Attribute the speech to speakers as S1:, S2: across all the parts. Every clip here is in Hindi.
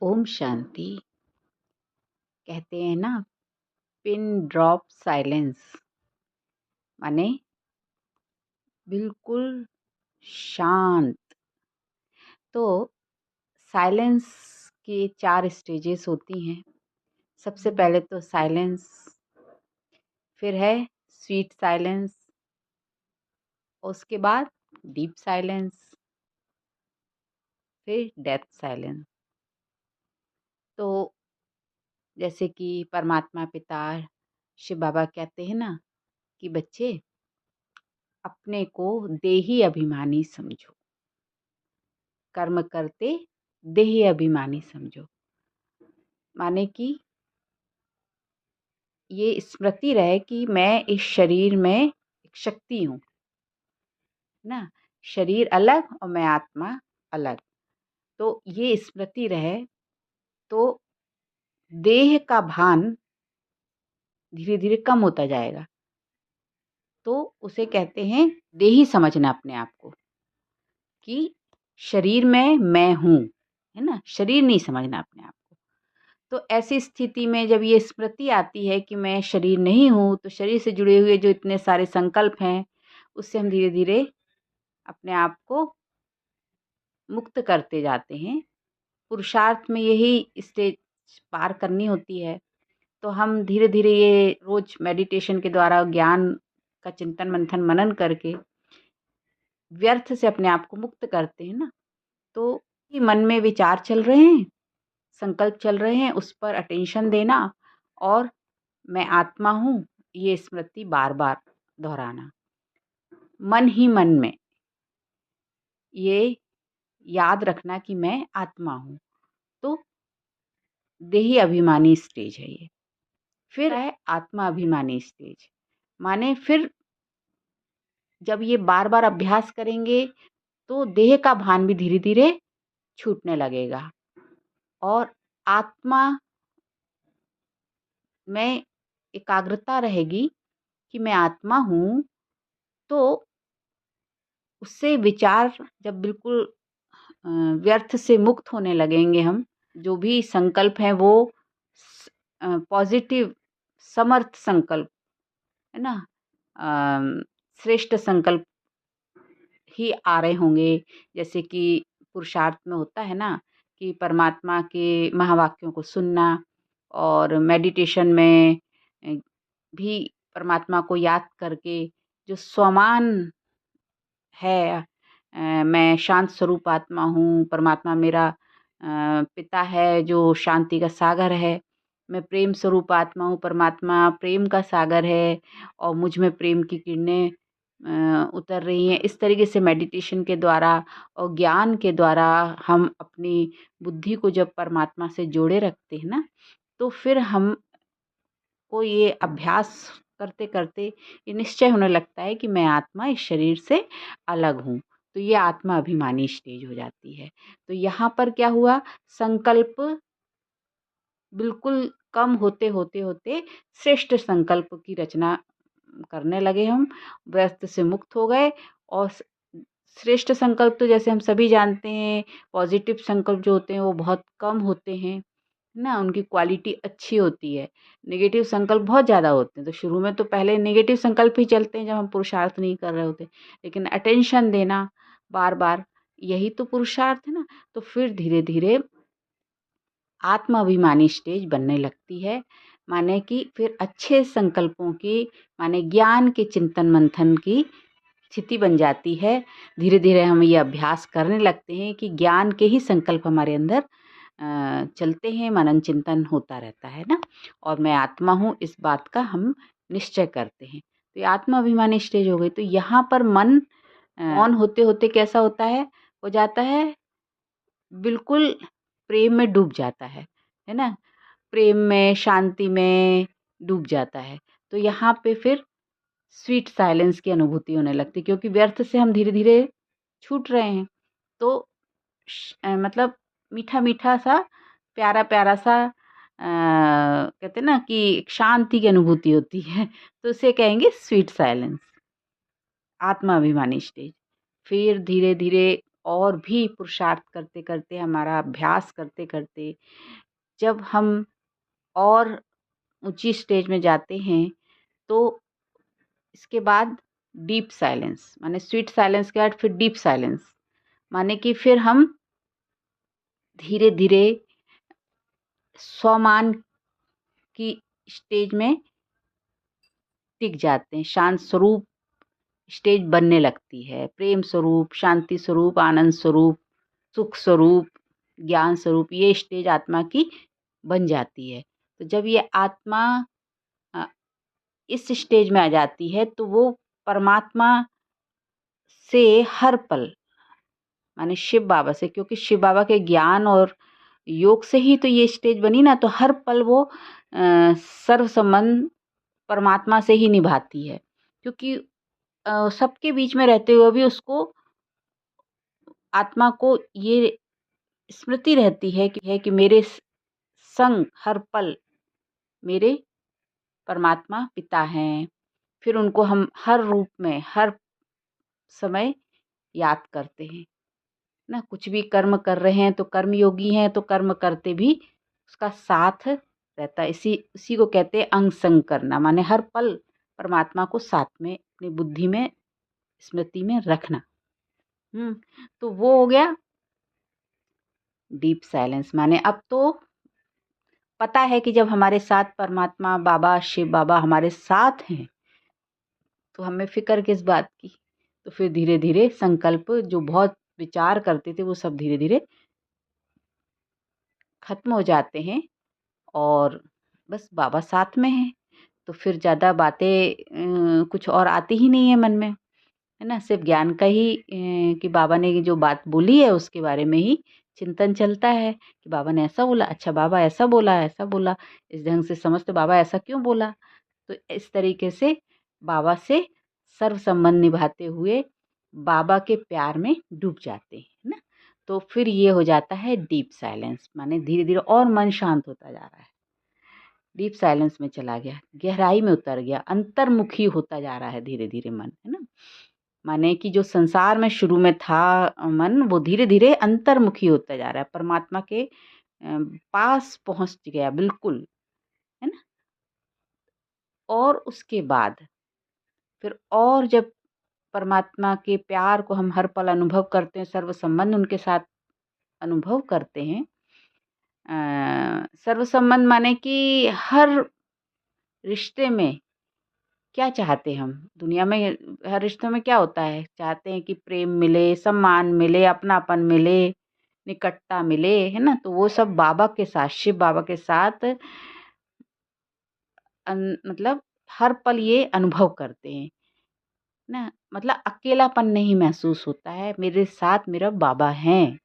S1: ओम शांति। कहते हैं ना, पिन ड्रॉप साइलेंस माने बिल्कुल शांत। तो साइलेंस की 4 स्टेजेस होती हैं। सबसे पहले तो साइलेंस, फिर है स्वीट साइलेंस, उसके बाद डीप साइलेंस, फिर डेथ साइलेंस। तो जैसे कि परमात्मा पिता शिव बाबा कहते हैं ना कि बच्चे अपने को देही अभिमानी समझो, कर्म करते देही अभिमानी समझो। माने कि ये स्मृति रहे कि मैं इस शरीर में एक शक्ति हूँ ना, शरीर अलग और मैं आत्मा अलग। तो ये स्मृति रहे तो देह का भान धीरे धीरे कम होता जाएगा। तो उसे कहते हैं देही समझना अपने आप को कि शरीर में मैं हूँ, है ना, शरीर नहीं समझना अपने आप को। तो ऐसी स्थिति में जब ये स्मृति आती है कि मैं शरीर नहीं हूँ, तो शरीर से जुड़े हुए जो इतने सारे संकल्प हैं उससे हम धीरे धीरे अपने आप को मुक्त करते जाते हैं। पुरुषार्थ में यही स्टेज पार करनी होती है। तो हम धीरे धीरे ये रोज मेडिटेशन के द्वारा ज्ञान का चिंतन मंथन मनन करके व्यर्थ से अपने आप को मुक्त करते हैं ना। तो मन में विचार चल रहे हैं, संकल्प चल रहे हैं, उस पर अटेंशन देना और मैं आत्मा हूँ ये स्मृति बार बार दोहराना। मन ही मन में ये याद रखना कि मैं आत्मा हूँ। तो देही अभिमानी स्टेज है ये। फिर है आत्मा अभिमानी स्टेज। माने फिर जब ये बार बार अभ्यास करेंगे तो देह का भान भी धीरे धीरे छूटने लगेगा और आत्मा में एकाग्रता रहेगी कि मैं आत्मा हूँ। तो उससे विचार जब बिल्कुल व्यर्थ से मुक्त होने लगेंगे, हम जो भी संकल्प हैं वो पॉजिटिव समर्थ संकल्प है ना, श्रेष्ठ संकल्प ही आ रहे होंगे। जैसे कि पुरुषार्थ में होता है ना कि परमात्मा के महावाक्यों को सुनना और मेडिटेशन में भी परमात्मा को याद करके जो स्वमान है, मैं शांत स्वरूप आत्मा हूँ, परमात्मा मेरा पिता है जो शांति का सागर है, मैं प्रेम स्वरूप आत्मा हूँ, परमात्मा प्रेम का सागर है और मुझ में प्रेम की किरणें उतर रही हैं। इस तरीके से मेडिटेशन के द्वारा और ज्ञान के द्वारा हम अपनी बुद्धि को जब परमात्मा से जोड़े रखते हैं ना, तो फिर हम को ये अभ्यास करते करते ये निश्चय होने लगता है कि मैं आत्मा इस शरीर से अलग हूँ। तो ये आत्मा अभिमानी स्टेज हो जाती है। तो यहाँ पर क्या हुआ, संकल्प बिल्कुल कम होते होते होते श्रेष्ठ संकल्प की रचना करने लगे हम, व्यस्त से मुक्त हो गए। और श्रेष्ठ संकल्प तो जैसे हम सभी जानते हैं, पॉजिटिव संकल्प जो होते हैं वो बहुत कम होते हैं ना, उनकी क्वालिटी अच्छी होती है। नेगेटिव संकल्प बहुत ज़्यादा होते हैं। तो शुरू में तो पहले नेगेटिव संकल्प ही चलते हैं जब हम पुरुषार्थ नहीं कर रहे होते, लेकिन अटेंशन देना बार बार यही तो पुरुषार्थ है ना। तो फिर धीरे धीरे आत्म अभिमानी स्टेज बनने लगती है। माने कि फिर अच्छे संकल्पों की, माने ज्ञान के चिंतन मंथन की स्थिति बन जाती है। धीरे धीरे हम ये अभ्यास करने लगते हैं कि ज्ञान के ही संकल्प हमारे अंदर चलते हैं, मनन चिंतन होता रहता है ना, और मैं आत्मा हूँ इस बात का हम निश्चय करते हैं। तो ये आत्मा अभिमानी स्टेज हो गई। तो यहाँ पर मन ऑन होते होते कैसा होता है, हो जाता है बिल्कुल प्रेम में डूब जाता है ना, प्रेम में शांति में डूब जाता है। तो यहाँ पे फिर स्वीट साइलेंस की अनुभूति होने लगती है, क्योंकि व्यर्थ से हम धीरे धीरे छूट रहे हैं। तो मतलब मीठा मीठा सा, प्यारा प्यारा सा, कहते हैं ना कि एक शांति की अनुभूति होती है। तो उसे कहेंगे स्वीट साइलेंस, आत्मा अभिमानी स्टेज। फिर धीरे धीरे और भी पुरुषार्थ करते करते, हमारा अभ्यास करते करते जब हम और ऊंची स्टेज में जाते हैं तो इसके बाद डीप साइलेंस, माने स्वीट साइलेंस के बाद फिर डीप साइलेंस, माने कि फिर हम धीरे धीरे स्वमान की स्टेज में टिक जाते हैं। शांत स्वरूप स्टेज बनने लगती है। प्रेम स्वरूप, शांति स्वरूप, आनंद स्वरूप, सुख स्वरूप, ज्ञान स्वरूप, ये स्टेज आत्मा की बन जाती है। तो जब ये आत्मा अ, इस स्टेज में आ जाती है तो वो परमात्मा से हर पल, माने शिव बाबा से, क्योंकि शिव बाबा के ज्ञान और योग से ही तो ये स्टेज बनी ना, तो हर पल वो सर्व संबंध परमात्मा से ही निभाती है। क्योंकि सबके बीच में रहते हुए भी उसको, आत्मा को ये स्मृति रहती है कि मेरे संग हर पल मेरे परमात्मा पिता हैं। फिर उनको हम हर रूप में हर समय याद करते हैं ना। कुछ भी कर्म कर रहे हैं तो कर्म योगी हैं, तो कर्म करते भी उसका साथ रहता है। इसी को कहते हैं अंग संग करना, माने हर पल परमात्मा को साथ में अपनी बुद्धि में स्मृति में रखना। तो वो हो गया डीप साइलेंस। माने अब तो पता है कि जब हमारे साथ परमात्मा बाबा, शिव बाबा हमारे साथ हैं तो हमें फिक्र किस बात की। तो फिर धीरे धीरे संकल्प जो बहुत विचार करते थे वो सब धीरे धीरे खत्म हो जाते हैं और बस बाबा साथ में हैं। तो फिर ज़्यादा बातें कुछ और आती ही नहीं है मन में, है ना। सिर्फ ज्ञान का ही कि बाबा ने जो बात बोली है उसके बारे में ही चिंतन चलता है कि बाबा ने ऐसा बोला, अच्छा बाबा ऐसा बोला, ऐसा बोला, इस ढंग से समझते बाबा ऐसा क्यों बोला। तो इस तरीके से बाबा से सर्व संबंध निभाते हुए बाबा के प्यार में डूब जाते हैं, है ना। तो फिर ये हो जाता है डीप साइलेंस, माने धीरे धीरे और मन शांत होता जा रहा है। डीप साइलेंस में चला गया, गहराई में उतर गया, अंतर्मुखी होता जा रहा है धीरे धीरे मन, है ना। माने कि जो संसार में शुरू में था मन, वो धीरे धीरे अंतर्मुखी होता जा रहा है, परमात्मा के पास पहुंच गया बिल्कुल, है ना। और उसके बाद फिर और जब परमात्मा के प्यार को हम हर पल अनुभव करते हैं, सर्व संबंध उनके साथ अनुभव करते हैं। सर्व संबंध माने कि हर रिश्ते में क्या चाहते हैं हम दुनिया में, हर रिश्तों में क्या होता है, चाहते हैं कि प्रेम मिले, सम्मान मिले, अपनापन मिले, निकटता मिले, है ना। तो वो सब बाबा के साथ, शिव बाबा के साथ मतलब हर पल ये अनुभव करते हैं ना। मतलब अकेलापन नहीं महसूस होता है, मेरे साथ मेरा बाबा हैं,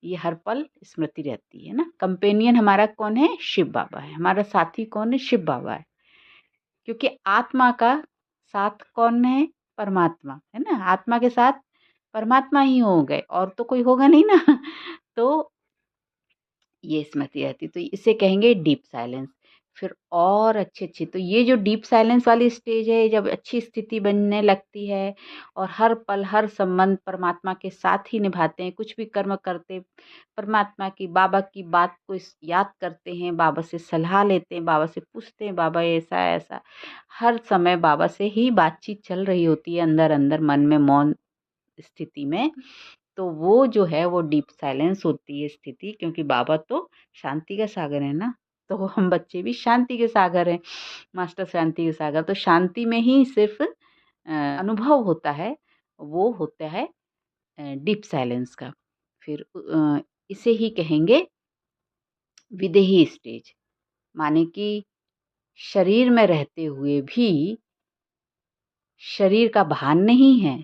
S1: ये हर पल स्मृति रहती है ना। कंपेनियन हमारा कौन है, शिव बाबा है। हमारा साथी कौन है, शिव बाबा है। क्योंकि आत्मा का साथ कौन है, परमात्मा, है ना। आत्मा के साथ परमात्मा ही हो गए, और तो कोई होगा नहीं ना। तो ये स्मृति रहती, तो इसे कहेंगे डीप साइलेंस। फिर और अच्छे तो ये जो डीप साइलेंस वाली स्टेज है, जब अच्छी स्थिति बनने लगती है और हर पल हर संबंध परमात्मा के साथ ही निभाते हैं, कुछ भी कर्म करते परमात्मा की, बाबा की बात को याद करते हैं, बाबा से सलाह लेते हैं, बाबा से पूछते हैं बाबा ऐसा ऐसा, हर समय बाबा से ही बातचीत चल रही होती है अंदर अंदर मन में, मौन स्थिति में। तो वो जो है वो डीप साइलेंस होती है स्थिति, क्योंकि बाबा तो शांति का सागर है ना। तो हम बच्चे भी शांति के सागर हैं, मास्टर शांति के सागर। तो शांति में ही सिर्फ अनुभव होता है, वो होता है डीप साइलेंस का। फिर इसे ही कहेंगे विदेही स्टेज, माने कि शरीर में रहते हुए भी शरीर का भान नहीं है,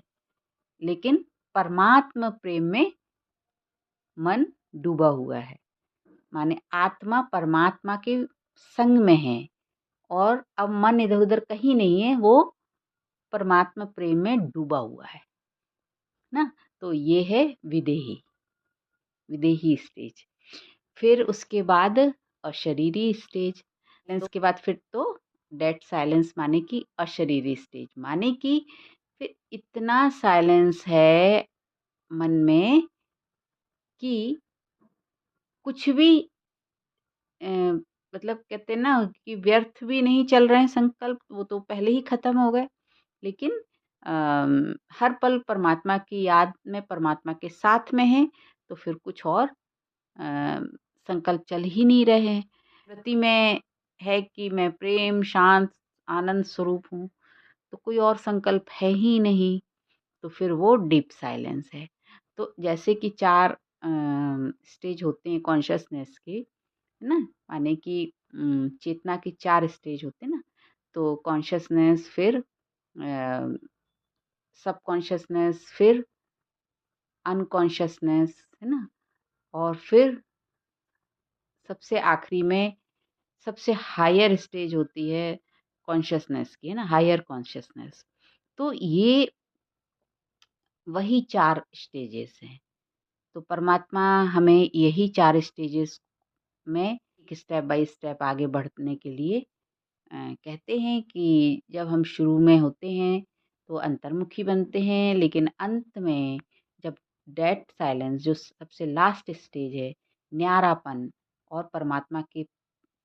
S1: लेकिन परमात्मा प्रेम में मन डूबा हुआ है। माने आत्मा परमात्मा के संग में है और अब मन इधर उधर कहीं नहीं है, वो परमात्मा प्रेम में डूबा हुआ है ना। तो ये है विदेही, विदेही स्टेज। फिर उसके बाद अशरीरी स्टेज, साइलेंस के बाद फिर तो डेड साइलेंस, माने कि अशरीरी स्टेज, माने कि फिर इतना साइलेंस है मन में कि कुछ भी अ, मतलब कहते हैं ना कि व्यर्थ भी नहीं चल रहे हैं संकल्प, वो तो पहले ही खत्म हो गए। लेकिन हर पल परमात्मा की याद में, परमात्मा के साथ में हैं, तो फिर कुछ और संकल्प चल ही नहीं रहे हैं। प्रकृति में है कि मैं प्रेम, शांत, आनंद स्वरूप हूँ, तो कोई और संकल्प है ही नहीं, तो फिर वो डीप साइलेंस है। तो जैसे कि 4 स्टेज होते हैं कॉन्शसनेस के, है ना? माने कि चेतना के 4 स्टेज होते हैं ना, तो कॉन्शसनेस, फिर सबकॉन्शियसनेस, फिर अनकॉन्शियसनेस, है ना? और फिर सबसे आखिरी में सबसे हायर स्टेज होती है कॉन्शियसनेस की, है ना? Higher consciousness. तो ये वही 4 स्टेजेस हैं। तो परमात्मा हमें यही 4 स्टेजेस में स्टेप बाय स्टेप आगे बढ़ने के लिए कहते हैं कि जब हम शुरू में होते हैं तो अंतर्मुखी बनते हैं, लेकिन अंत में जब डेड साइलेंस, जो सबसे लास्ट स्टेज है, न्यारापन और परमात्मा के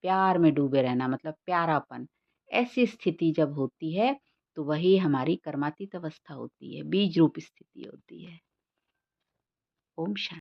S1: प्यार में डूबे रहना, मतलब प्यारापन, ऐसी स्थिति जब होती है तो वही हमारी कर्मातीत अवस्था होती है, बीज रूप स्थिति होती है। ओम शांति।